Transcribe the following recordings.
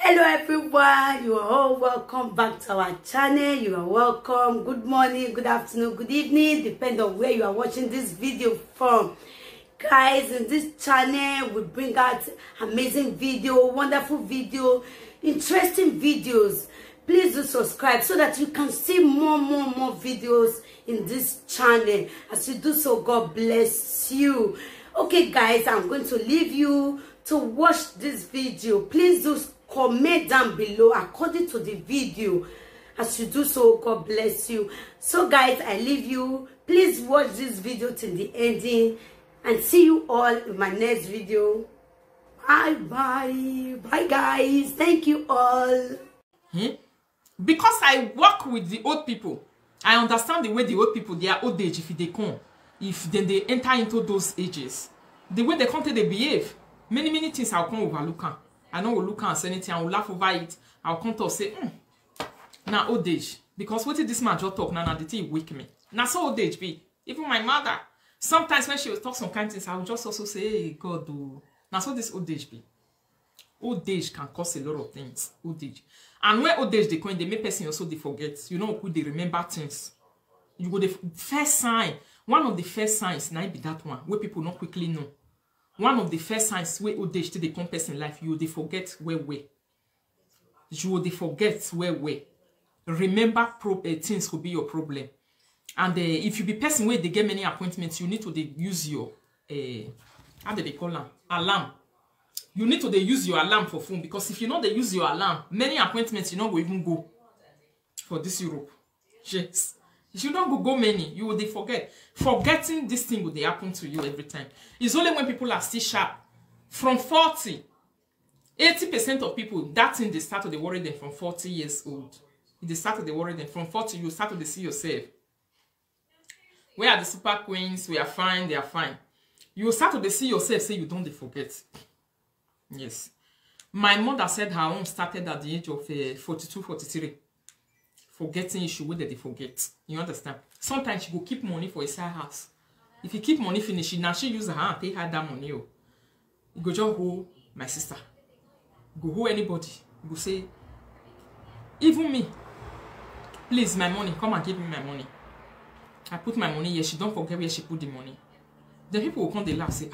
Hello everyone, you are all welcome back to our channel. You are welcome. Good morning, good afternoon, good evening, depending on where you are watching this video from. Guys, in this channel we bring out amazing video, wonderful video, interesting videos. Please do subscribe so that you can see more videos in this channel. As you do so, God bless you. Okay guys, I'm going to leave you to watch this video. Please do comment down below according to the video. As you do so, God bless you. So guys, I leave you. Please watch this video till the ending and see you all in my next video. Bye guys. Thank you all. Because I work with the old people, I understand the way the old people, their old age, if they come, if then they enter into those ages, the way they come to they behave, many things I'll come overlook. I know we'll look and say anything, I will laugh over it. I'll come to say, now old age. Because what did this man just talk now the thing wake me. Now so old age be. Even my mother, sometimes when she will talk some kind of things, I will just also say, hey God, oh. Now so this old age be. Old age can cause a lot of things. Old age. And when old age they come, they make person also they forget. You know who they remember things. You go the first sign. One of the first signs now be that one where people not quickly know. One of the first signs where old age they come person in life, you will they forget where. You will they forget where. Remember things could be your problem. And if you be person where they get many appointments, you need to they use your how do they call them? Alarm. You need to they use your alarm for phone, because if you know they use your alarm, many appointments you know will even go for this Europe. Yes. If you don't go many, you will they forget. Forgetting this thing will they happen to you every time. It's only when people are still sharp. From 40, 80% of people, that thing they start to worry them from 40 years old. They start to worry them from 40, you start to see yourself. Where are the super queens? We are fine, they are fine. You start to see yourself, say you don't they forget. Yes. My mother said her own started at the age of 42, 43. Forgetting issue where they forget. You understand? Sometimes she go keep money for a side house. If you keep money finish, now she use her hand pay her that money. You go just hold my sister. Go hold anybody. You go say, even me, please, my money, come and give me my money. I put my money here, she don't forget where she put the money. The people will come they laugh, say,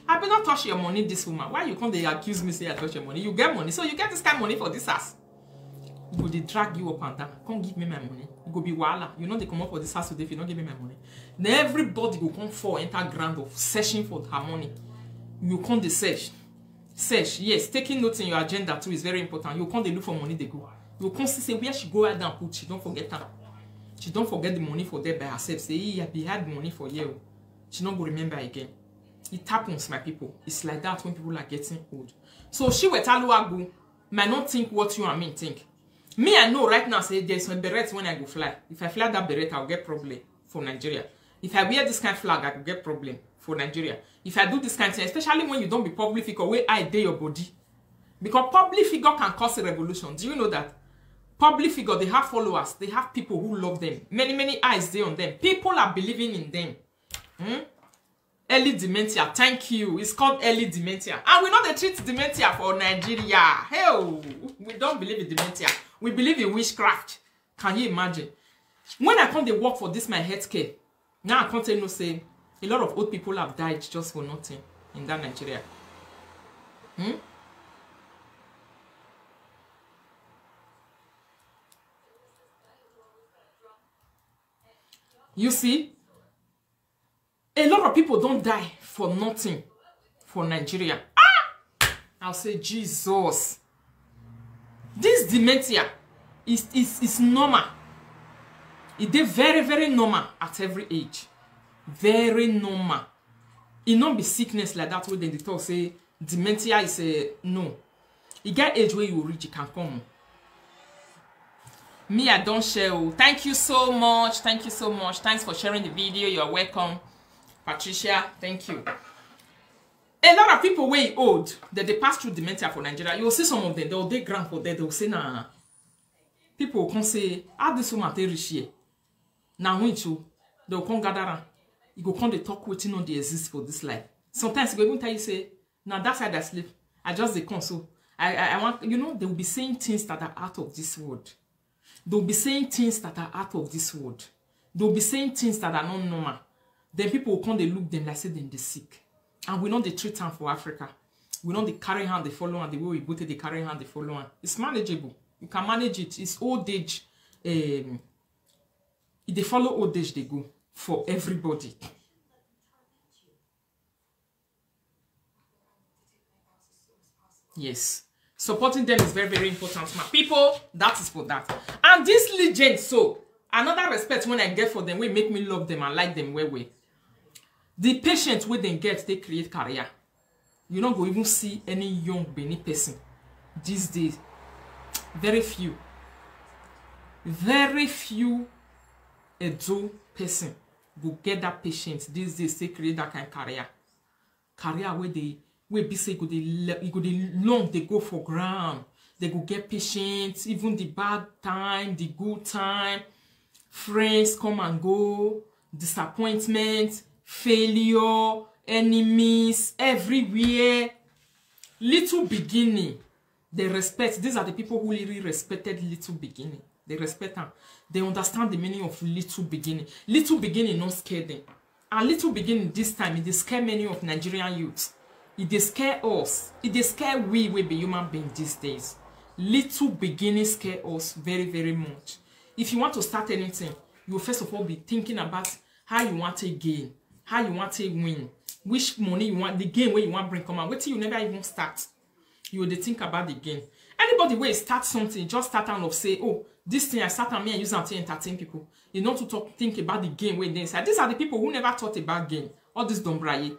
I better not touch your money, this woman. Why you come they accuse me, say I touch your money? You get money, so you get this kind of money for this house. You go they drag you up and down. Come give me my money. You go be wala. You know they come up for this house today if you don't give me my money. Then everybody will come for enter ground of searching for her money. You come they search. Search, yes, taking notes in your agenda too is very important. You come they look for money they go. You come see say where she go out and put, she don't forget her. She don't forget the money for there by herself. Say, yeah, I had money for you. She don't go remember again. It happens, my people. It's like that when people are getting old. So she will tell you, might not think what you and me think. Me, I know right now, say there's some beret when I go fly. If I fly that beret, I'll get problem for Nigeria. If I wear this kind of flag, I will get problem for Nigeria. If I do this kind of thing, especially when you don't be public figure, where I dare your body. Because public figure can cause a revolution. Do you know that? Public figure, they have followers. They have people who love them. Many eyes there on them. People are believing in them. Early dementia, thank you. It's called early dementia. And we know they treat dementia for Nigeria. Hell, we don't believe in dementia. We believe in witchcraft. Can you imagine? When I come to work for this, my healthcare, now I can't tell you, say, a lot of old people have died just for nothing in that Nigeria. You see? A lot of people don't die for nothing for Nigeria. I'll say, Jesus. This dementia is normal. It is very normal at every age. Very normal. It not be sickness like that where they talk say dementia is a no. You get age where you reach, it can come. Me, I don't share. Thank you so much. Thank you so much. Thanks for sharing the video. You're welcome. Patricia, thank you. A lot of people way old that they pass through dementia for Nigeria. You'll see some of them, they'll take grant for that, they'll say, nah. People will come say, how this woman they rich here? Now when you they'll come gather around. You go come they talk with you know they exist for this life. Sometimes you go even tell you say, now that side I sleep. I just they come so I want, you know, they will be saying things that are out of this world. They'll be saying things that are out of this world. They'll be saying things that are not normal. Then people will come, they look them like say them they sick. And we know they treat them for Africa. We know they carry hand, they follow and the way we put it, they carry hand, they follow hand. It's manageable. You can manage it. It's old age. If they follow old age, they go for everybody. Yes. Supporting them is very, very important. My people, that is for that. And this legend, so, another respect when I get for them, will make me love them and like them way. The patience when they get, they create career. You don't go even see any young Benin person these days. Very few. Very few Edo person go get that patience these days, they create that kind of career. Career where they be say go they long they go for ground. They go get patience, even the bad time, the good time, friends come and go, disappointment, failure, enemies, everywhere. Little beginning, they respect. These are the people who really respected little beginning. They respect them. They understand the meaning of little beginning. Little beginning not scare them. And little beginning this time, it scare many of Nigerian youths. It scare us. It scare we be human beings these days. Little beginning scare us very, very much. If you want to start anything, you will first of all be thinking about how you want to gain, how you want to win, which money you want, the game where you want to bring come out. Wait till you never even start. You will think about the game. Anybody where start something, just start and say, oh, this thing I start on me and use it to entertain people. You know to think about the game where they inside. These are the people who never thought about game. All this dombraye.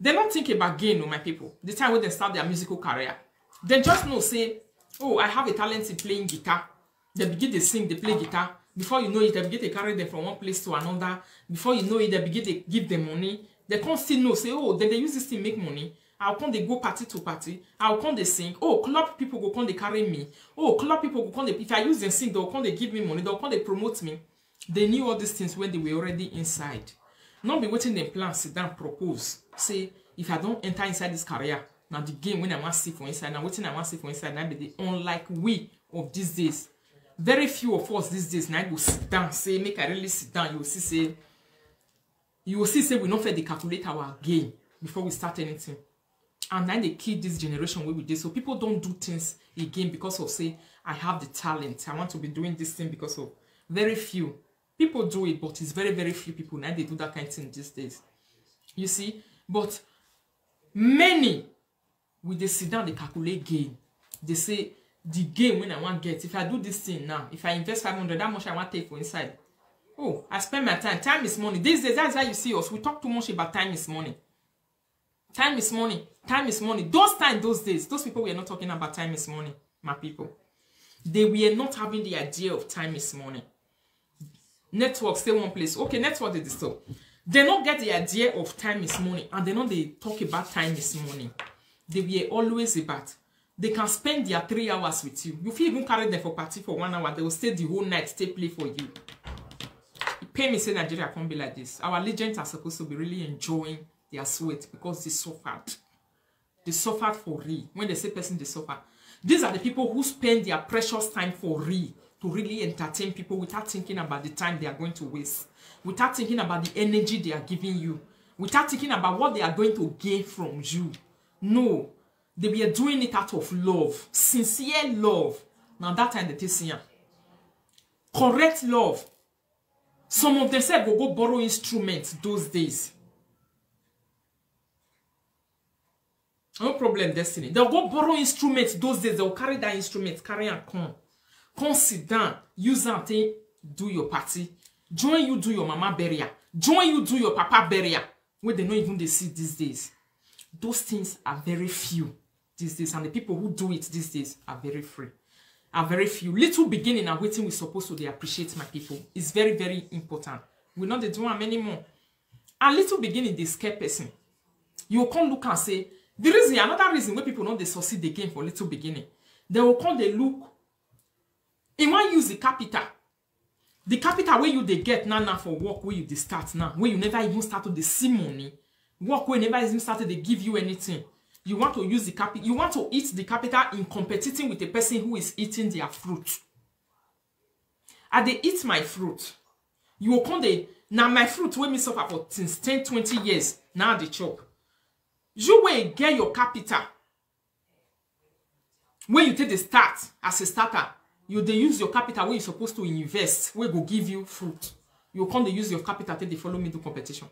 They don't think about game, no, my people. The time when they start their musical career. They just know, say, oh, I have a talent in playing guitar. They begin to sing, they play guitar. Before you know it, they begin to carry them from one place to another. Before you know it, they begin to give them money. They can't still know, say, oh, then they use this to make money. I'll come, they go party to party. I'll come, they sing. Oh, club people go come, they carry me. Oh, club people go come, they, if I use them sing, they'll come, they give me money. They'll come, they promote me. They knew all these things when they were already inside. Not be waiting them plan, sit down, propose. Say, if I don't enter inside this career, now the game when I want to see for inside, now waiting I want to see for inside, now be the unlike we of these days. Very few of us these days now go sit down, say, make I really sit down. You will see, say, we not fair the calculate our game before we start anything. And now they kill this generation where we did. So people don't do things again because of, say, I have the talent. I want to be doing this thing because of very few. People do it, but it's very, very few people now they do that kind of thing these days. You see? But many, when they sit down, they calculate gain. They say, the gain when I want to get, if I do this thing now, if I invest 500, how much I want to take for inside? Oh, I spend my time. Time is money. These days, that's how you see us. We talk too much about time is money. Time is money. Time is money. Those days, those people were not talking about time is money, my people. They were not having the idea of time is money. Network stay one place. Okay, network they disturb. They don't get the idea of time is money, and they know they talk about time is money. They were always about. They can spend their 3 hours with you. You feel even carry them for party for 1 hour. They will stay the whole night, stay play for you. It pay me say Nigeria can't be like this. Our legends are supposed to be really enjoying their sweat because they suffered. They suffered for real. When they say person, they suffer. These are the people who spend their precious time for real to really entertain people without thinking about the time they are going to waste, without thinking about the energy they are giving you, without thinking about what they are going to gain from you. No, they were doing it out of love, sincere love. Now that time they see correct love. Some of them said go borrow instruments those days. No problem, Destiny. They'll go borrow instruments those days. They'll carry that instrument, carry and come. Come sit down, use that thing, do your party. Join you do your mama burial. Join you do your papa burial. Where they don't even they see these days. Those things are very few these days. And the people who do it these days are very free. Are very few. Little beginning and waiting we're supposed to they appreciate my people. It's very, very important. We're not the doing them anymore. And little beginning they scare person. You will come look and say, the reason, another reason where people know they succeed again for little beginning. They will come, they look. And when you use the capital where you they get now for work where you they start now, where you never even started to see money, work where never even started they give you anything. You want to use the capital. You want to eat the capital in competing with a person who is eating their fruit. I dey eat my fruit. You will come dey now my fruit wey me suffer for since 10-20 years. Now the chop. You will get your capital. When you take the start as a starter, you dey use your capital where you're supposed to invest, where go give you fruit. You come dey use your capital till they follow me do competition.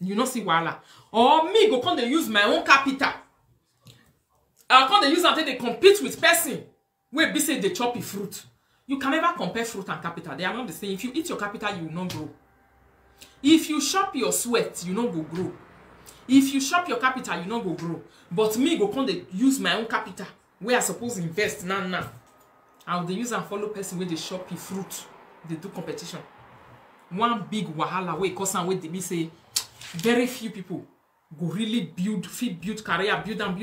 You not see wahala. Or me go come dey use my own capital. I come dey use until they compete with person where be say they chop fruit. You can never compare fruit and capital. They are not the same. If you eat your capital, you will not grow. If you shop your sweat, you not go grow. If you shop your capital, you not go grow. But me go come dey use my own capital where I suppose invest now. I will use and follow person where they shop fruit. They do competition. One big wahala way cause and way they be say very few people go really build career, build down.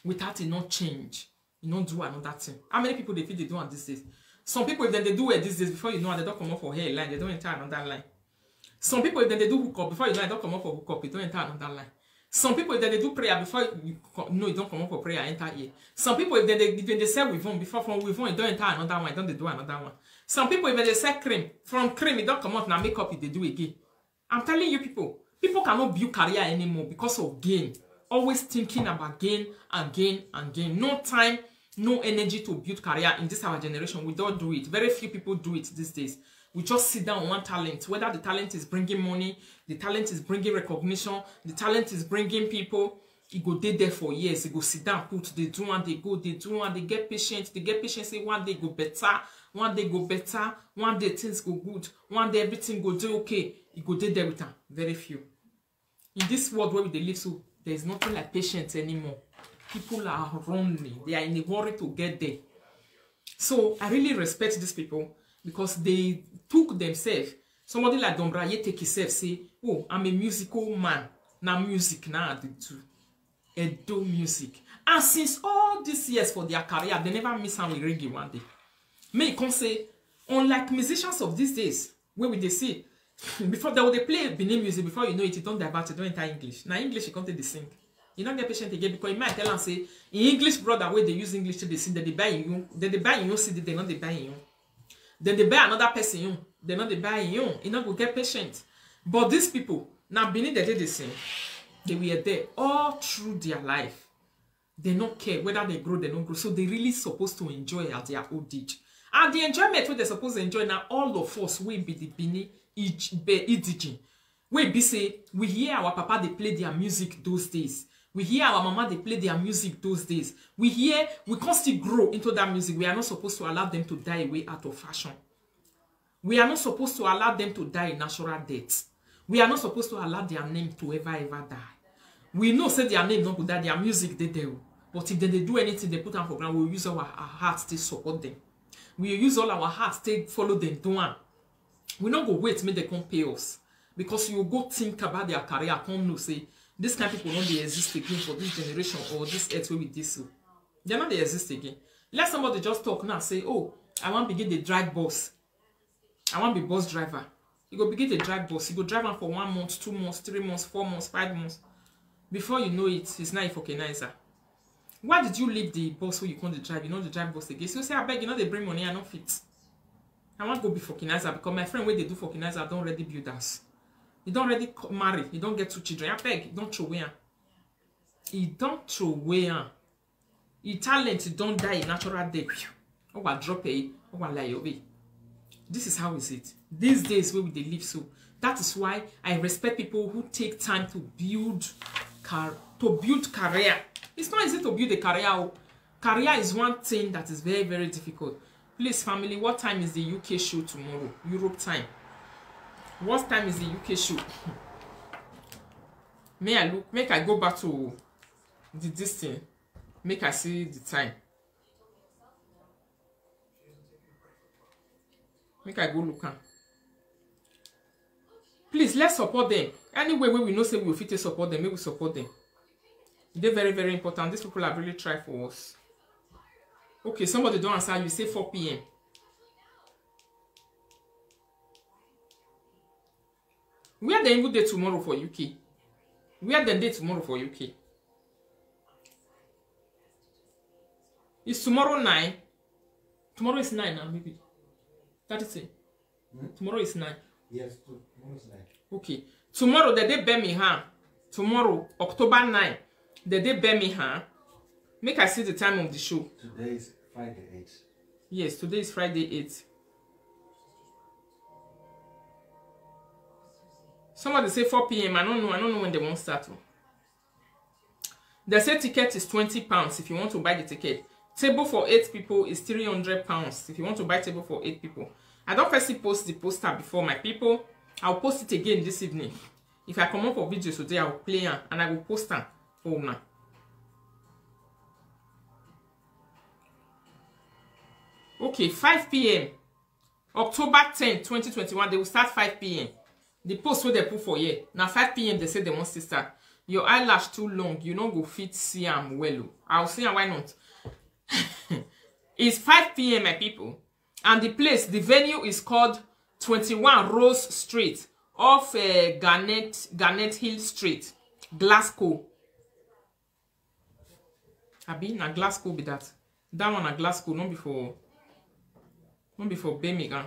Without it not change. You don't do another thing. How many people they feel they do on these days? Some people, if they do it these days, before you know, they don't come up for hairline, they don't enter another line. Some people, if they do hookup, before you know, they don't come up for hookup, they don't enter another line. Some people, if they do prayer, before you know, you don't come up for prayer, enter here. Some people, if they sell with one, before from with one, you don't enter another one, don't they do another one. Some people, if they sell cream, from cream, it don't come out, now makeup, if they do again. I'm telling you people cannot build career anymore because of gain. Always thinking about gain and gain and gain. No time, no energy to build career in this our generation. We don't do it. Very few people do it these days. We just sit down on one talent. Whether the talent is bringing money, the talent is bringing recognition, the talent is bringing people. It go there for years. It go sit down, put, they do and they go, they do and they get patient. They get patient, say one day go better, one day go better, one day things go good, one day everything go do okay. It go there with them. Very few. In this world where they live, so there is nothing like patience anymore. People are running. They are in a hurry to get there. So I really respect these people because they took themselves. Somebody like Don Braye take himself, say, oh, I'm a musical man. Now music now I do. Edo music. And since all these years for their career, they never miss out with reggae one day. May come say, unlike musicians of these days, where would they see? Before they would play Benin music, before you know it, you don't divert, you don't enter English. Now English, you come to the sing. You don't get patient again because you might tell and say, in English, brother, where they use English to the sing, that they buy you, then they buy you CD, they not they buy you. Then they buy another person you, they not they buy you. You not go get patient. But these people, now Benin they did the same. They were there all through their life. They don't care whether they grow, they don't grow. So they really supposed to enjoy at their old age. And the enjoyment what they're supposed to enjoy now, all of us will be the Benin Idijin. We be say, we hear our papa, they play their music those days. We hear our mama, they play their music those days. We can't still grow into that music. We are not supposed to allow them to die away out of fashion. We are not supposed to allow them to die natural death. We are not supposed to allow their name to ever die. We know say their name not go die, their music they do. But if they do anything, they put on for ground, we'll use our hearts to support them. We use all our hearts to follow them down. We not go wait make they come pay us. Because you go think about their career, come no say, this kind of people don't they exist again for this generation or this earth with this. So they're not they exist again. Let somebody just talk now, say, oh, I want to begin the drag bus. I want to be bus driver. You go begin the drag bus. You go drive on for 1 month, 2 months, 3 months, 4 months, 5 months. Before you know it, it's not a vulcanizer. Why did you leave the bus where you can't drive? You know the drive bus again. So you say, I beg, you know they bring money, I don't fit. I want to go be vulcanizer because my friend where they do vulcanizer don't already build us. You don't already marry. You don't get 2 children. I beg, you don't throw away. You don't throw away. Your talent, you don't die in natural death. Oh, I drop it. Oh, I lie away. This is how is it. These days where they live so. That is why I respect people who take time to build career. It's not easy to build a career. Career is one thing that is very, very difficult. Please, family, what time is the UK show tomorrow? Europe time. What time is the UK show? Make I go back to this thing. Make I see the time. Make I go look. Please, let's support them. Anyway, we know say we will fit to support them, maybe we support them. They're very, very important. These people have really tried for us. Okay, somebody don't answer. You say 4 p.m. Where the evil day tomorrow for UK? Where the day tomorrow for UK? It's tomorrow 9. Tomorrow is 9 now, maybe. That is it. Tomorrow is 9. Yes, tomorrow is 9. Okay. Tomorrow, the day Birmingham. Tomorrow, October 9. The day Birmingham. Make I see the time of the show. Today is Friday 8. Yes, today is Friday 8. Somebody say 4 p.m. I don't know when they won't start. They say ticket is £20 if you want to buy the ticket. Table for 8 people is £300 if you want to buy table for 8 people. I don't firstly post the poster before my people. I'll post it again this evening. If I come up for videos today, I'll play it and I will post them for now. Okay, 5 p.m. October 10, 2021. They will start 5 p.m. The post where they put for here. Now 5 p.m. they say they want to start. Your eyelash too long. You don't go fit see am well. I'll see why not. It's 5 p.m. my people. And the place, the venue is called 21 Rose Street off Garnet Hill Street, Glasgow. Abi na Glasgow be that. That one na Glasgow, not before Birmingham.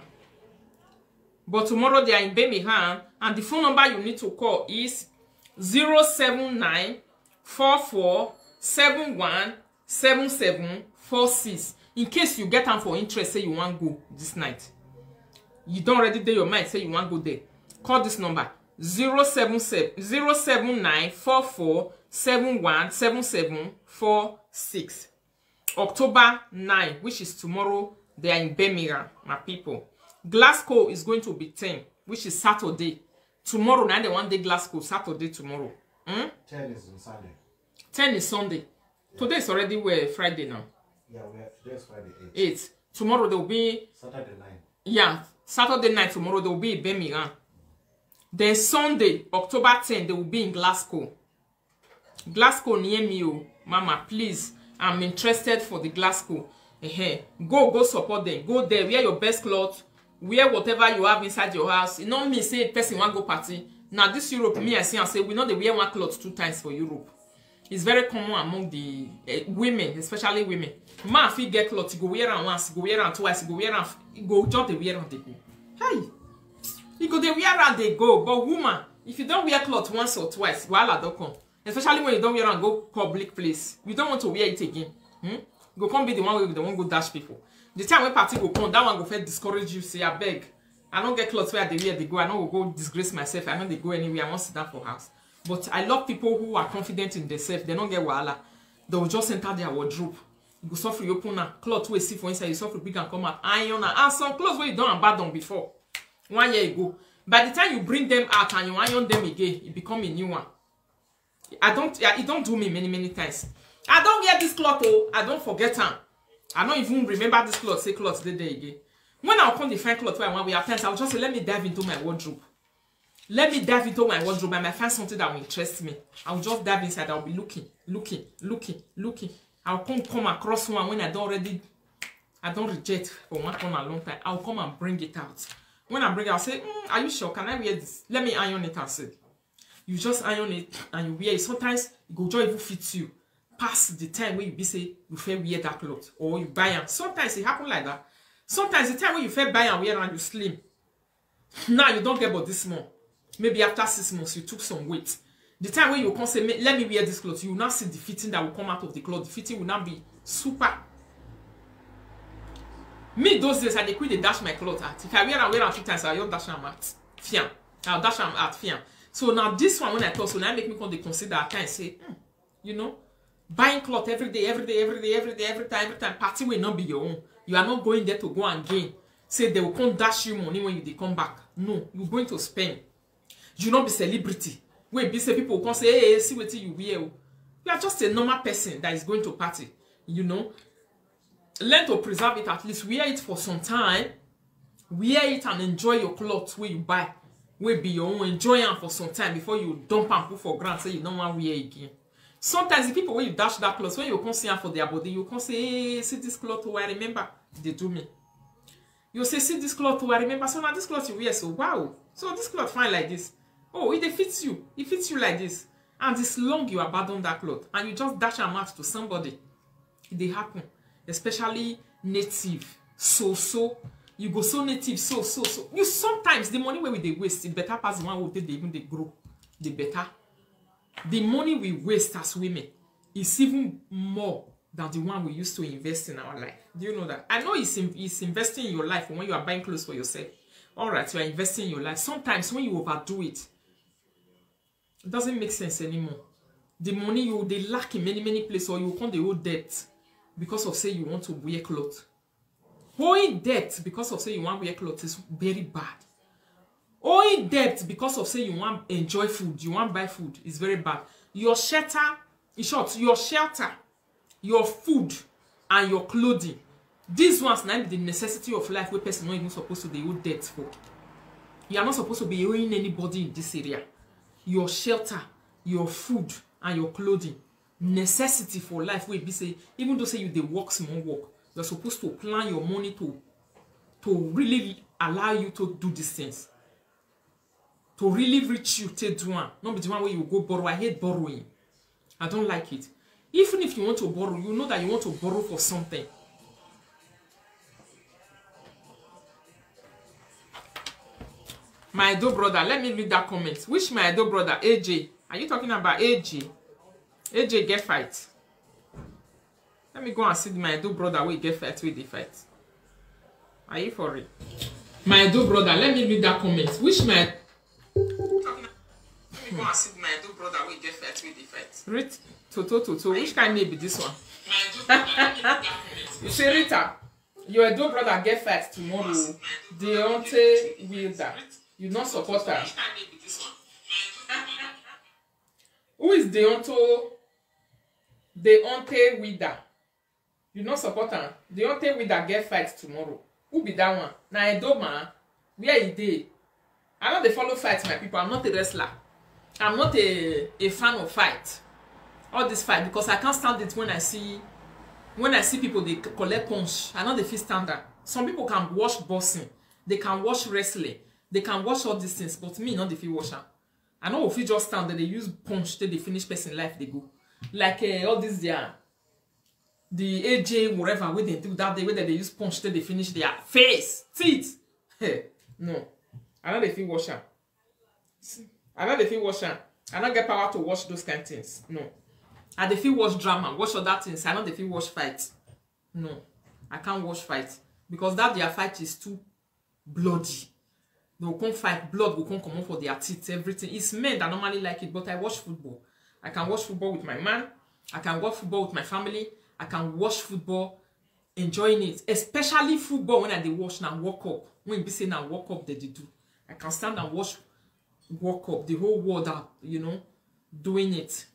But tomorrow they are in Birmingham, and the phone number you need to call is 079 44 71 7746. In case you get them for interest, say you want to go this night. You don't already do your mind, say you want to go there. Call this number 079 44 71 7746. October 9, which is tomorrow, they are in Birmingham, my people. Glasgow is going to be 10, which is Saturday. Tomorrow, now they want the Glasgow, Saturday, tomorrow. 10 is on Sunday. 10 is Sunday. Yeah. Today is already Friday now. Yeah, today is Friday 8. Tomorrow there will be Saturday 9. Yeah, Saturday night, tomorrow they will be in Birmingham. Then Sunday, October 10, they will be in Glasgow. Glasgow near me, oh. Mama, please. I'm interested for the Glasgow. Go support them. Go there, wear your best clothes. Wear whatever you have inside your house. You know me say person want go party. Now this Europe, me I see and say we know they wear one cloth 2 times for Europe. It's very common among the women, especially women. Man, if you get clothes, you go wear them once, you go wear them twice, you go wear them, you go just the wear and they go. Hey, you go the wear and they go. But woman, if you don't wear clothes once or twice, voila, don't come. Especially when you don't wear and go public place, you don't want to wear it again. Go come be the one where you don't go dash people. The time when party go come, that one go first discourage you. Say, I beg, I don't get clothes where they wear they go. I don't go disgrace myself. I know they go anywhere. I want to sit down for house. But I love people who are confident in themselves. They don't get wahala. They will just enter their wardrobe. You go suffer you open a cloth where you see for inside. You suffer big and come out iron and some clothes where you don't abandon before 1 year ago. By the time you bring them out and you iron them again, it become a new one. It don't do me many times. I don't wear this cloth, oh, I don't forget them. I don't even remember this cloth, say cloth the day again. When I'll come to find cloth where I want, we have times, I'll just say, let me dive into my wardrobe. Let me dive into my wardrobe and I find something that will interest me. I'll just dive inside, I'll be looking. I'll come across one when I don't reject for one for a long time. I'll come and bring it out. When I bring it, I'll say, are you sure? Can I wear this? Let me iron it and say. You just iron it and you wear it. Sometimes it go just even fit you. Past the time when you be say you fair wear that cloth or you buy them. Sometimes it happen like that. Sometimes the time when you fair buy and wear and you slim. Now you don't get about this small. Maybe after 6 months you took some weight. The time when you can say, let me wear this cloth, you will not see the fitting that will come out of the cloth. The fitting will not be super. Me those days I quit the dash my cloth at. If I wear them 2 times, I'll dash them at fiam. I'll dash them at fiam. So now this one when I thought so now make me come to consider at times say, you know. Buying cloth every time. Party will not be your own. You are not going there to go and gain. Say they will come dash you money when they come back. No, you're going to spend. You not be celebrity. When be say people come say, hey, see what you wear. You are just a normal person that is going to party. You know. Learn to preserve it at least. Wear it for some time. Wear it and enjoy your clothes where you buy. Where be your own. Enjoy them for some time before you dump and put for granted. Say you don't want to wear again. Sometimes the people when you dash that clothes, when you come see them for their body, you come say, hey, see this cloth, oh, I remember. They do me. You say, see this cloth, oh, I remember. So now this cloth you wear, so wow. So this cloth fine like this. Oh, it fits you. It fits you like this. And it's long you abandon that cloth and you just dash am out to somebody. They happen, especially native. So you go so native, so. You sometimes the money where we they waste, it better pass the one who they even they grow, the better. The money we waste as women is even more than the one we used to invest in our life. Do you know that? I know it's investing in your life when you are buying clothes for yourself. All right, you are investing in your life. Sometimes when you overdo it, it doesn't make sense anymore. The money they lack in many places, or you can't they owe debt because of say you want to wear clothes. Owing debt because of say you want to wear clothes is very bad. Owing debt because of say you want to enjoy food, you want to buy food is very bad. Your shelter, in short, your shelter, your food, and your clothing. These ones now the necessity of life where person not even supposed to be owe debt for. You are not supposed to be owing anybody in this area. Your shelter, your food, and your clothing. Necessity for life where be say, even though say you they work small work, you're supposed to plan your money to really allow you to do these things. To really reach you, take one. Not be the one where you go borrow. I hate borrowing. I don't like it. Even if you want to borrow, you know that you want to borrow for something. My Edo brother, let me read that comment. Which my Edo brother, AJ? Are you talking about AJ? AJ get fight. Let me go and see my Edo brother where get fight, where they fight. Are you for it? My Edo brother, let me read that comment. Which my Let me go and see my Edo brother where get fight, where they fight. Read Toto. Which kind name be this one? My Edo brother, you see Rita, your Edo brother get fight tomorrow. Deontay Wilder. You not support her. Who is Deontay Wilder? You not support her. Deontay Wilder get fight tomorrow. Who be that one? Na Edo man. Where he dey? I know they follow fight, my people. I'm not a wrestler. I'm not a fan of fight. All this fight, because I can't stand it when I see people they collect punch. I know they feel standard. Some people can watch boxing, they can watch wrestling, they can watch all these things, but me not the feel watcher. I know if you just stand there, they use punch till they finish person life, they go. Like all this the AJ whatever where they do that day where they use punch till they finish their face, teeth. Hey, no. I know they feel watcher. I know they feel watcher. I don't get power to watch those kind of things. No. I dey feel watch drama, watch other things. I know they feel watch fight. No, I can't watch fight because that their fight is too bloody. They will come fight, blood will come out for their teeth, everything. It's men that normally like it, but I watch football. I can watch football with my man. I can watch football with my family. I can watch football, enjoying it. Especially football when I dey watch now World Cup. When you be saying now World Cup, they do. I can stand and watch World Cup. The whole world are, doing it.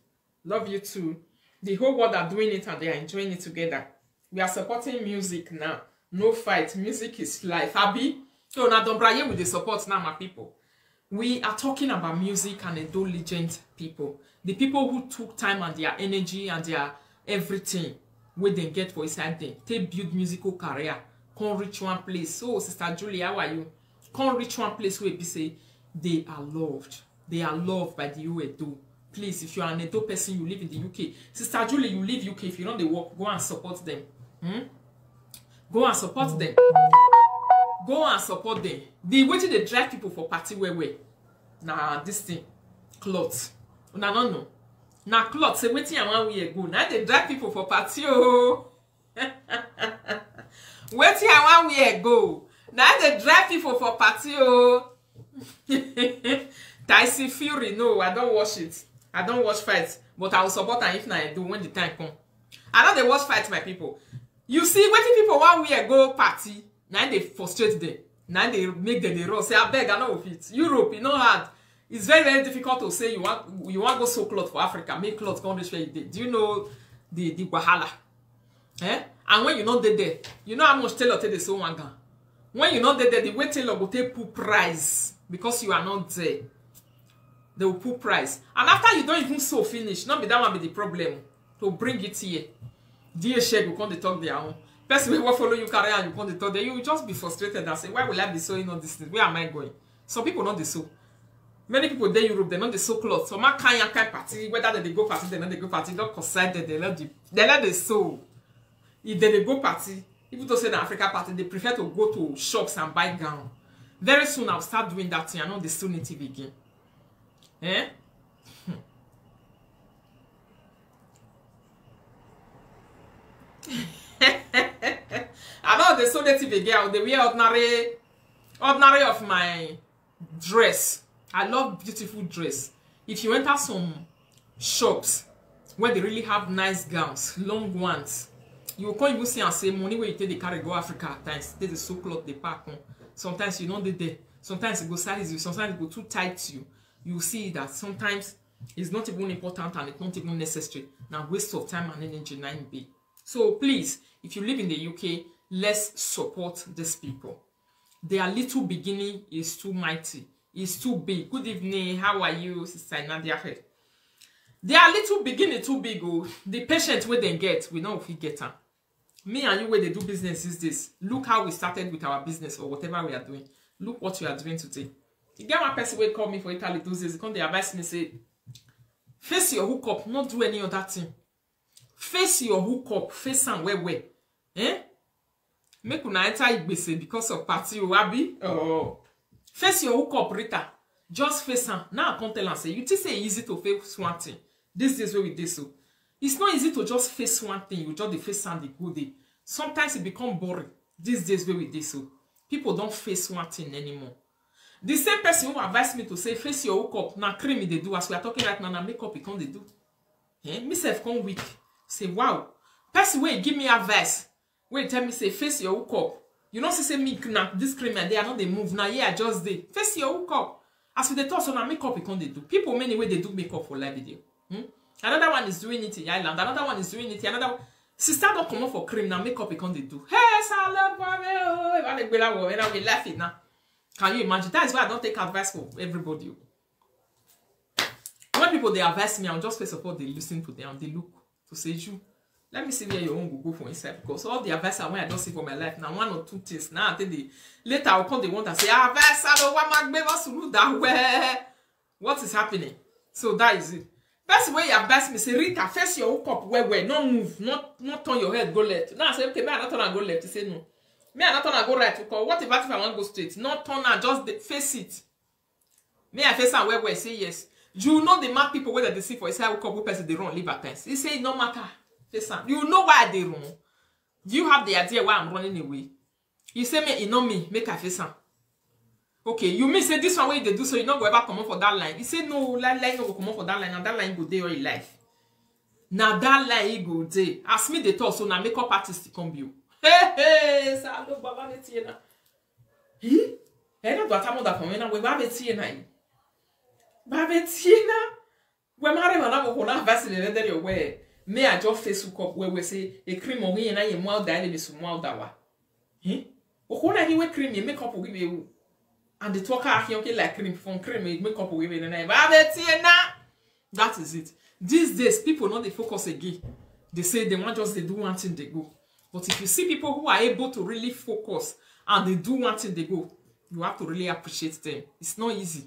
Love you too. The whole world are doing it and they are enjoying it together. We are supporting music now. No fight. Music is life. Abi? So now don't brag with the support now, my people. We are talking about music and Edo legend people. The people who took time and their energy and their everything where they get for inside them. They build musical career. Can't reach one place. So, Sister Julie, how are you? Can't reach one place where they say they are loved. They are loved by the Edo. Please, if you are an Edo person, you live in the UK. Sister Julie, you live UK. If you know they work, go and support them. Go and support them. Go and support them. The way they drive people for party where. Nah, this thing. Clothes. Nah, no. Nah, clothes. Say, waiting and 1 year ago. Now they drive people for party. Oh. Waiting and 1 year ago. Now they drive people for party. Oh. Tyson Fury. No, I don't watch it. I don't watch fights, but I will support them if I do when the time come. I know they watch fights, my people. You see, waiting people 1 year ago party, now they frustrate them. Now they make them the run. Say, I beg, I know of it. Europe, you know hard. It's very, very difficult to say you want go sew clothes for Africa, make clothes come this way. Do you know the Wahala? Eh? And when you not there, you know how much tailor take the sew one gun. When you not there, the way tailor will take full price because you are not there. They will put price. And after you don't even sew finish, not be that one be the problem. To bring it here. DHL will come to talk their own. Person will follow you carry and you come to talk there. You will just be frustrated and say, why will I be sewing all this thing? Where am I going? Some people not the sew. Many people there in Europe, they know the sew clothes. So my kind party, whether they go party, they know they go party, don't consider they know the sew. If they go party, if you don't say the Africa party, they prefer to go to shops and buy gown. Very soon I'll start doing that thing. I know the still need to begin. Eh? I know the so native again. They wear ordinary of my dress. I love beautiful dress. If you enter some shops where they really have nice gowns, long ones, you can't even see and say money where you take the carry go Africa at times. They the so cloth they pack on. Sometimes you know they there. Sometimes it go size you. Sometimes it go too tight to you. You see that sometimes it's not even important and it's not even necessary. Now waste of time and energy 9B. So please, if you live in the UK, let's support these people. Their little beginning is too mighty. It's too big. Good evening. How are you, Sister Nadia? Their little beginning too big. Oh, the patient where they get, we know if we get them. Me and you where they do business is this. Look how we started with our business or whatever we are doing. Look what we are doing today. You get one person who called me for Italy those days. They advise me say, face your hookup, not do any other thing. Face your hookup, face and where. Eh? Make una enter Igbese because of party Owabi. Oh. Face your hookup, Rita. Just face am. Now I can't tell and say, you think say easy to face one thing. This is where we did so. It's not easy to just face one thing. You just the face and the good day. Sometimes it become boring. These days where we did so. People don't face one thing anymore. The same person who advised me to say, face your hookup. Now cream they do. As we are talking right now, makeup it can't they do. Eh? Myself come weak. Say, wow. Person where give me advice. Where tell me say, face your hookup. You know, say me now this cream and they are not they move. Now yeah, just they face your hookup. As with the talk, so now makeup it can't they do. People many way they do makeup for live video. Another one is doing it in Ireland. Another one is doing it. Another one. Sister don't come up for cream now. Makeup it can't they do. Hey, salad, oh, we laugh it now. Can you imagine? That is why I don't take advice for everybody. When people they advise me, I'll just first of all they listen to them. They look to say you. Let me see where your own will go for inside because all the advice I don't see for my life now one or two things now. I think the later I'll call the one that say advice. What is happening? So that is it. That's where you advise me say Rita, face your hookup where not move, not turn your head go left. Now I say okay, me I not turn and go left. You say no. Me I not turn and go right because what if I want to go straight? Not turn and just face it. Me I face and where say yes. You know the mad people whether they see for inside hookup person they run leave at times. He say no matter. You know why they run. Do you have the idea why I'm running away? You say me, you know me, make a face. Okay, you mean say this one way they do so you not go ever come up for that line. You say no, line no go come up for that line, and that line go there all your life. Now that line go there. Ask me the talk so now makeup artist come you. Hey, salo baba betiena. Hi? Eh no do atamo da come na we baba betiena yi. Baba betiena. We mare mana go na vase le there your way. Me I just Facebook up where we say a cream on here and I am wild died with some wild dawa. Eh? What I do with cream, you make up with you. And the talker okay like cream from cream, make up with you and I. That is it. These days, people not they focus again. They say they want just they do one thing they go. But if you see people who are able to really focus and they do one thing they go, you have to really appreciate them. It's not easy.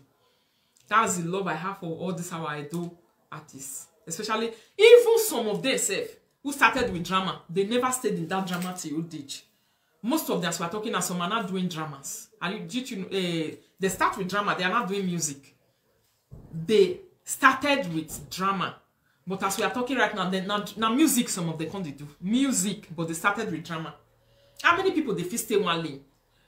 That's the love I have for all this our idol artists. Especially, even some of them who started with drama, they never stayed in that drama till old age. Most of them, as we are talking, as some are not doing dramas. And they start with drama, they are not doing music. They started with drama. But as we are talking right now, now music, some of them can't do. Music, but they started with drama. How many people they feel stay one lane?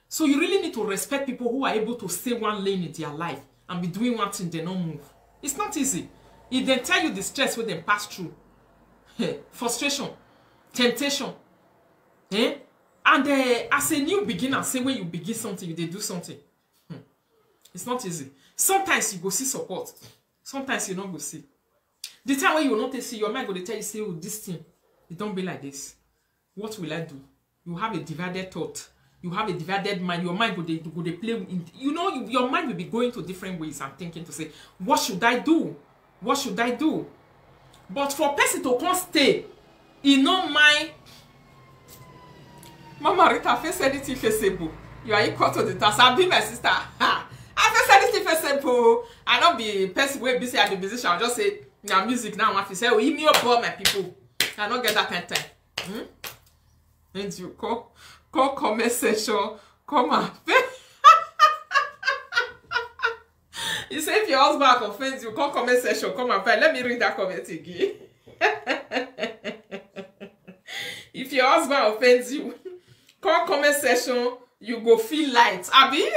So you really need to respect people who are able to stay one lane in their life and be doing one thing, they don't move. It's not easy. If they tell you the stress where they pass through, frustration, temptation, and as a new beginner, say when you begin something, they do something. It's not easy. Sometimes you go see support. Sometimes you don't go see. The time when you will not see, your mind will tell you, say, oh, this thing, it don't be like this. What will I do? You have a divided thought. You have a divided mind. Your mind will they play. You know, your mind will be going to different ways and thinking to say, what should I do? What should I do? But for person to come stay, he no mind. Mama Rita, face anything faceable. You are equal to the task. I'll be my sister. I face anything faceable. available. I don't be person wey be say I be musician. I just say na music now. I want to say, oh, you me up my people. I don't get that kind of time. And you call comment section, come and pay. You say if your husband offends you, call comment section, come and pay. Let me read that comment again. If your husband offends you, call comment section, you go feel light. Abi?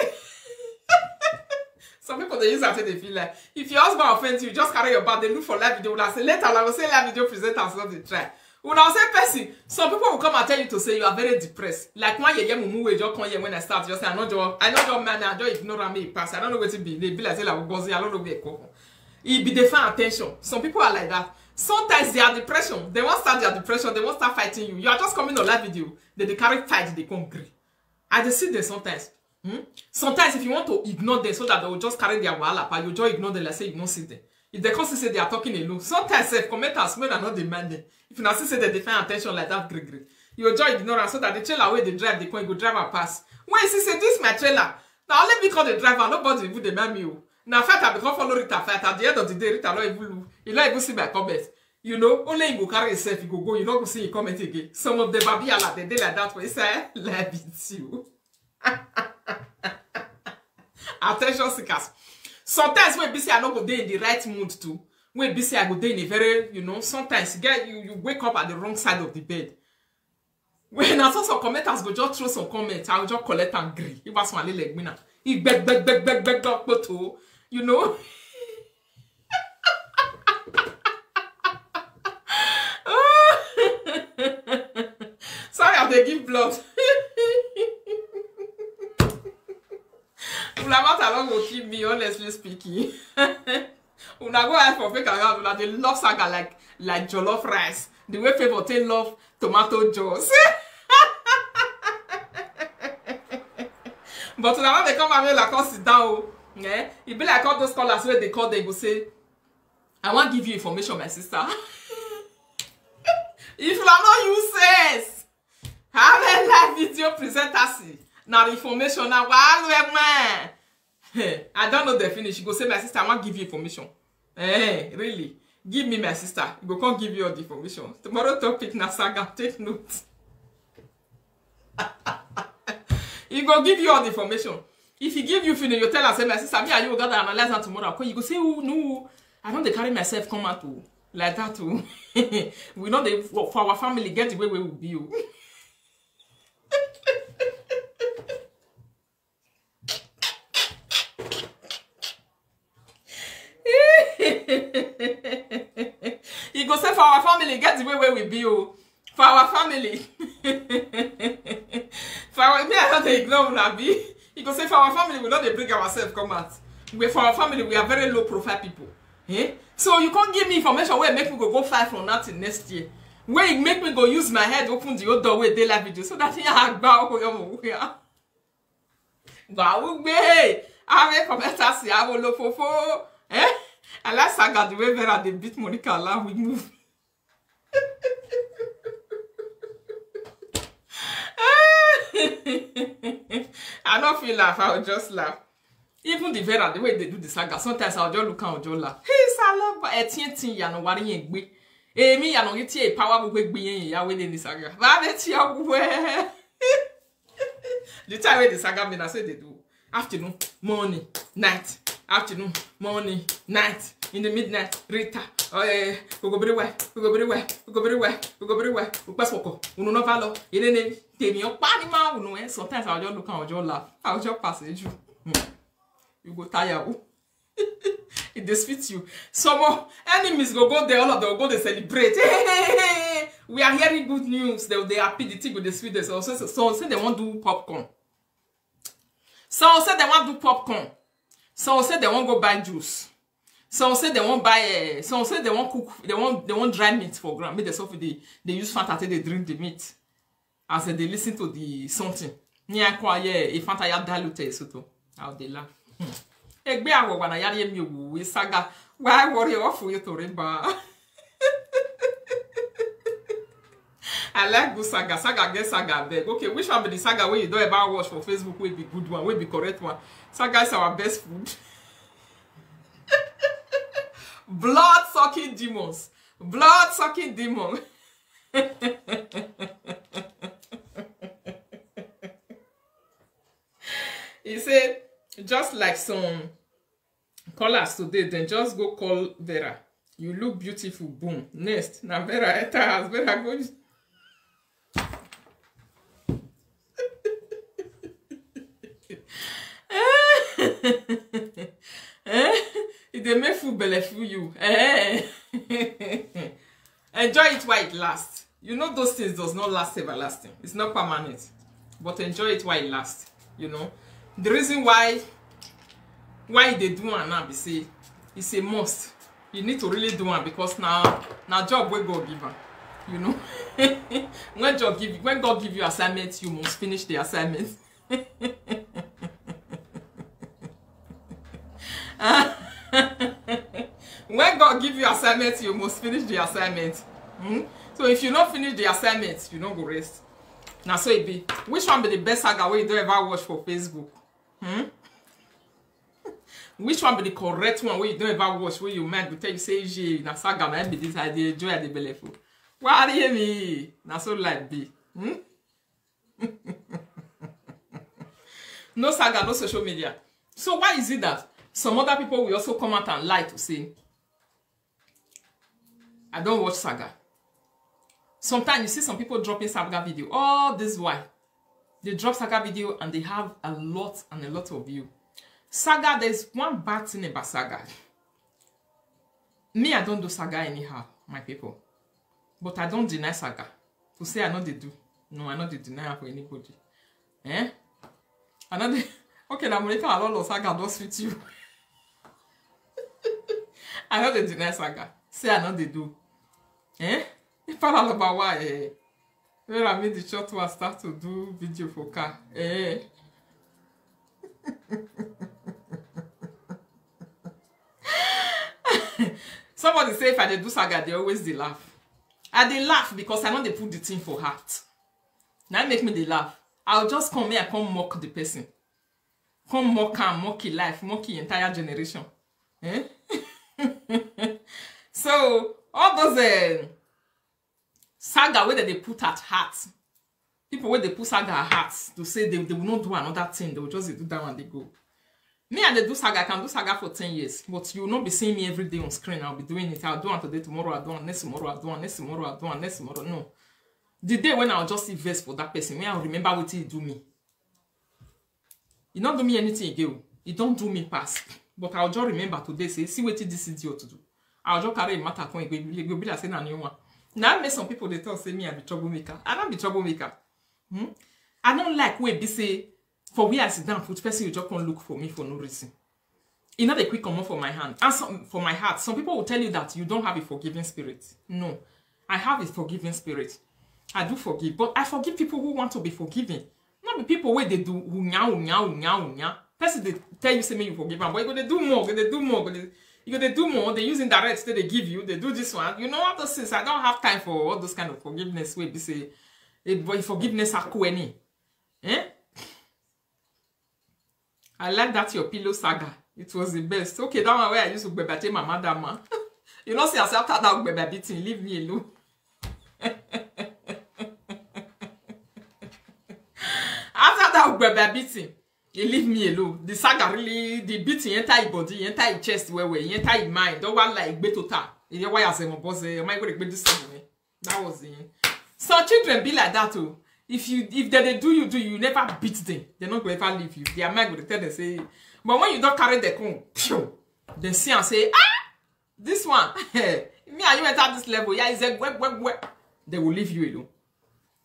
Some people they use that they feel like. If your husband offends you, just carry your bag, they look for live video. Say later, I will say live video presenters what they try. When I say person, some people will come and tell you to say you are very depressed. Like when you mumu just come here when I start, just say I know your man, I just ignore me pass. I don't know what to be. They be like say like gozi, I don't know where it come. It be defend attention. Some people are like that. Sometimes they are depression. They won't start their depression. They won't start fighting you. You are just coming on live video. They carry fight. They come agree. I just see them sometimes. Sometimes if you want to ignore them so that they will just carry their wahala, but you just ignore them like say you don't see them. If they come say they are talking alone, sometimes commenters may not demand them. If you not say they defend attention like that, great. You just ignore them so that the trailer where they drive, they can go drive and pass. When you say this is my trailer, now let me call the driver. Nobody will demand me. Now fact I become follow Rita fight. At the end of the day, Rita not even see my comments. You know, only you go carry yourself, you go, you not go see your comment again. Some of the baby are like they like that way. Say, let me see you. Attention seekers. Sometimes when busy I not go there in the right mood too. When busy I go there in a very, you know, sometimes you wake up at the wrong side of the bed. When I saw some commenters go just throw some comments, I will just collect and agree. It was my little leg winner. He beg, you know. Sorry, I they give blood. Ulamata alone will keep me, honestly speaking. Una go out for fake account, una they love saga like jollof rice. The way people take love tomato juice. But now they come and like sit down. Yeah, it be like all those callers where they call, they go say, I want to give you information, my sister. If you are not useless, have a live video presenter. Now information now, man. I don't know the finish. You go say, my sister, I want to give you information. Hey, really? Give me my sister. You go come give you all the information. Tomorrow topic na saga. Take note. He go give you all the information. If he give you finish, you tell her, say, my sister, me and you got to analyze that tomorrow. You go say, oh no, I don't carry myself come out to like that too. We know they for our family get the way we will be you. He go say for our family get the way we be you. For our family. For our me I don't ignore Nabi. He go say for our family we not they bring ourselves come out. For our family we are very low profile people. Eh? So you can't give me information where make me go fight from now till next year. Where you make me go use my head open the old doorway they live video so that he had bow where. Wow, hey, I comment see I will look for eh? And last saga the way Vera they beat Monica Allah we move. I don't feel laugh, I will just laugh. Even the Vera, the way they do the saga, sometimes I'll just look and I'll just laugh. Hey, Salah, but it's ya no worry and be. Eh, me, ya no get a power with being ya with the saga. But it's your way. The time where the saga been, I say they do. Afternoon, morning, night. Afternoon, morning, night. In the midnight, Rita. Oh, yeah, we go everywhere. We go everywhere. We go everywhere. We go everywhere. We pass walk. We no follow. You didn't tell me your party man. No, sometimes I'll just look and I'll just laugh. I'll just pass it. You go tired. It defeats you. Some more enemies go there, all of them go they celebrate. Hey, we are hearing good news. They happy the thing with the sweet. So say they want to do popcorn. Some say they want to do popcorn. Some say they want to go buy juice. Some say they want buy. Some say they want cook. They want dry meat for ground. Make the stuff they use Fanta they drink the meat. As they listen to the something. Nya kwa ye Fanta ya dilute soto. How they laugh. Egbe awo wana yari mi owu saga. Why worry off you to remember? I like good saga. Saga get saga beg. Okay, which one be the saga where you don't ever watch for Facebook will be good one, will be correct one. Saga is our best food. Blood-sucking demons. Blood-sucking demon. He said, just like some callers today, then just go call Vera. You look beautiful, boom. Next, now Vera enter house, Vera go. It dey make food belle full you. Enjoy it while it lasts. You know those things does not last everlasting. It's not permanent. But enjoy it while it lasts. You know. The reason why they do one now be say it's a must. You need to really do one because now job wey God give am. You know. when God give you assignment, you must finish the assignment. When God give you assignment, you must finish the assignment. So if you don't finish the assignment, you don't go rest. Now so it be. Which one be the best saga where you don't ever watch for Facebook? Which one be the correct one where you don't ever watch where you mind will tell you say J na saga na be this idea joy at the bellyful. What do you mean? Na so like be. No saga, no social media. So why is it that some other people will also come out and lie to say, I don't watch saga. Sometimes you see some people dropping saga video. Oh, this is why. They drop saga video and they have a lot of view. Saga, there's one bad thing about saga. Me, I don't do saga anyhow, my people. But I don't deny saga. To say I know they do. No, I know they deny for anybody. Eh? I know they... Okay, now Monica, a lot of saga don't fit you. I know they deny saga. Say I know they do. Eh? If I all about why, when I made the short one start to do video for car. Eh? Somebody say if I dey do saga, they always they laugh. I they laugh because I know they put the thing for heart. Now make me they laugh. I'll just come here and come mock the person. Come mock and mock his life, mock his entire generation. Eh? So all those saga where they put at heart, people where they put saga at heart to say they will not do another thing, they will just do that and they go. Me and they do saga, I can do saga for 10 years, but you will not be seeing me every day on screen. I'll be doing it. I'll do it today, tomorrow I'll do it, next tomorrow I'll do it, next tomorrow I'll do it, next tomorrow. No. The day when I'll just invest for that person, when I'll remember what he do me. He don't do me anything again. He don't do me past. But I'll just remember today, say, see what this idiot to do. I'll just carry a matter con go be like saying a new one. Now make some people they tell say me I be troublemaker. I don't be troublemaker. I don't like where be say for where I sit down put person you just can't look for me for no reason. It's not a quick comment for my hand. And for my heart. Some people will tell you that you don't have a forgiving spirit. No. I have a forgiving spirit. I do forgive. But I forgive people who want to be forgiving. Not the people where they do unya. Person they tell you say me you forgive them, but you're gonna do more, you're gonna do more, they use indirect that they give you, they do this one. You know what those things? I don't have time for all those kind of forgiveness where they say forgiveness are any. Eh? I like that your pillow saga. It was the best. Okay, that one where I used to bebate my madam. You know, see, after that bebe beating, leave me alone. After that bebe beating, you leave me alone. The saga really, the beating enter your body, enter your chest, where enter your mind. Don't want like betota. You why I say my boss, am I going to this something? That was the. Some children be like that too. If they do you never beat them. They're not going to ever leave you. Their mind will tell them say. But when you don't carry the con, they see and say, ah, this one, me and you enter this level, yeah, it's a web. They will leave you alone.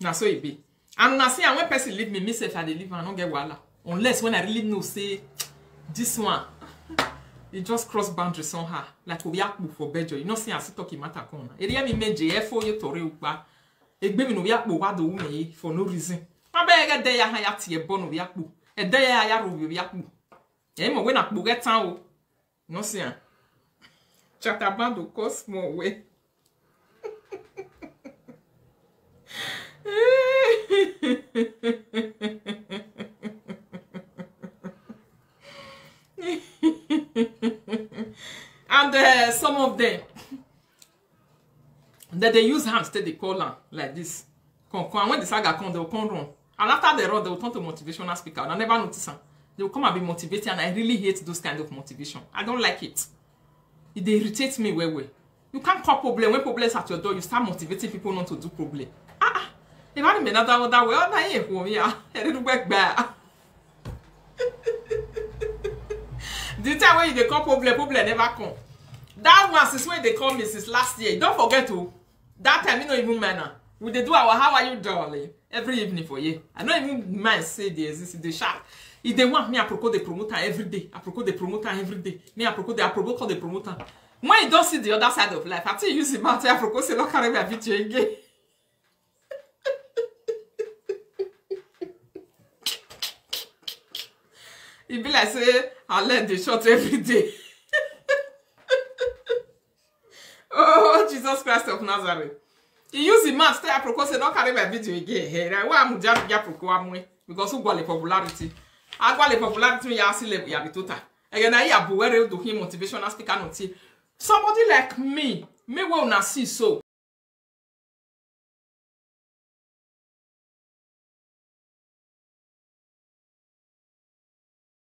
Now so it be. And when I say, when person leave me, myself I leave, I don't get wala. Unless when I really know, say, this one, it just cross boundaries somehow. Like we are for bejo. You know, see, I see talking matter corner. It really mean JFO you to real ba. It be no yakbo wado me for no reason. I beg a day I have to a bone of yakbo. A day I have yakbo. Emo when I get town. No see. Chatabando cost more way. And some of them, that they use hands to they call them like this. When the saga come, they will come run. And after they run, they will turn to motivational speaker. And I never notice them. They will come and be motivated, and I really hate those kind of motivation. I don't like it. It irritates me way. You can't call problem when problems at your door. You start motivating people not to do problem. If I remember that way, I didn't work bad. The time when you call problem never come. That one since when they call me since last year. Don't forget to. That time you know even manner. We they do our how are you darling every evening for you. I don't even mind say they exist. They sharp. If they want me, I propose the promoter every day. I propose the promoter every day. Me, I propose the promoter. When you don't see the other side of life, I tell you use the matter. I propose to look at me a video again. It be like say I learn the shot every day. Oh Jesus Christ of Nazareth! You use the math. I propose to don't carry my video again. Hey, why am I just because who got the popularity? I got the popularity. Ya see level ya be total. Again, I have where to him motivational speaker not see. Somebody like me will not see so.